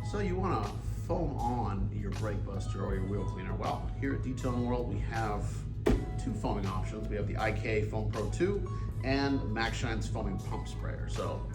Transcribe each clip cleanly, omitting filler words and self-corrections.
So you want to foam on your brake buster or your wheel cleaner. Well, here at Detailing World, we have two foaming options. We have the IK Foam Pro 2 and Maxshine's foaming pump sprayer. So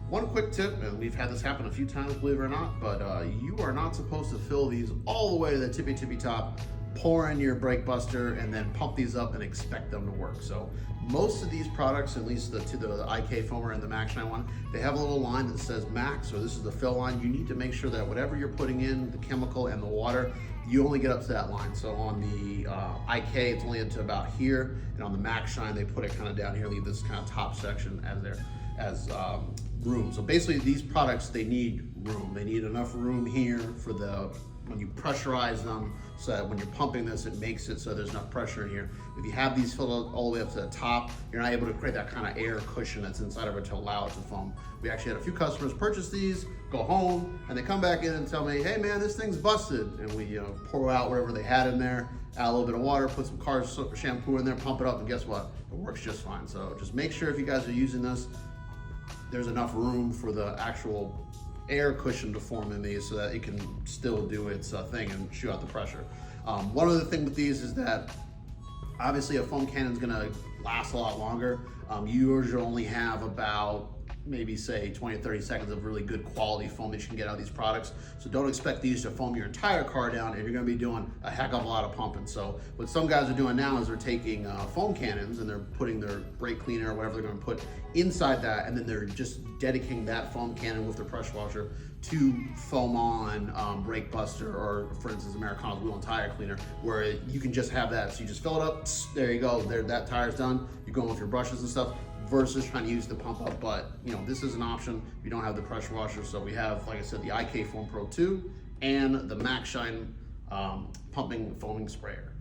one quick tip, and we've had this happen a few times, believe it or not, but you are not supposed to fill these all the way to the tippy top, pour in your brake buster, and then pump these up and expect them to work. So most of these products, at least the IK foamer and the Maxshine one, they have a little line that says max, or this is the fill line. You need to make sure that whatever you're putting in, the chemical and the water, you only get up to that line. So on the IK, it's only into about here, and on the Maxshine, they put it kind of down here, leave this kind of top section as room. So basically these products, they need room. They need enough room here for when you pressurize them, so that when you're pumping this, it makes it so there's enough pressure in here. If you have these filled all the way up to the top, you're not able to create that kind of air cushion that's inside of it to allow it to foam. We actually had a few customers purchase these, go home, and they come back in and tell me, hey man, this thing's busted. And we pour out whatever they had in there, add a little bit of water, put some car shampoo in there, pump it up, and guess what? It works just fine. So just make sure if you guys are using this, there's enough room for the actual air cushion to form in these so that it can still do its thing and shoot out the pressure. One other thing with these is that obviously a foam cannon is going to last a lot longer. You usually only have about maybe say 20 or 30 seconds of really good quality foam that you can get out of these products. So don't expect these to foam your entire car down if you're gonna be doing a heck of a lot of pumping. So what some guys are doing now is they're taking foam cannons and they're putting their brake cleaner or whatever they're gonna put inside that, and then they're just dedicating that foam cannon with their pressure washer to foam on brake buster, or for instance, Americana's wheel and tire cleaner, where you can just have that. So you just fill it up, there you go, that tire's done. You're going with your brushes and stuff, versus trying to use the pump up. But this is an option if you don't have the pressure washer. So we have, like I said, the IK Foam Pro 2 and the Maxshine pumping foaming sprayer.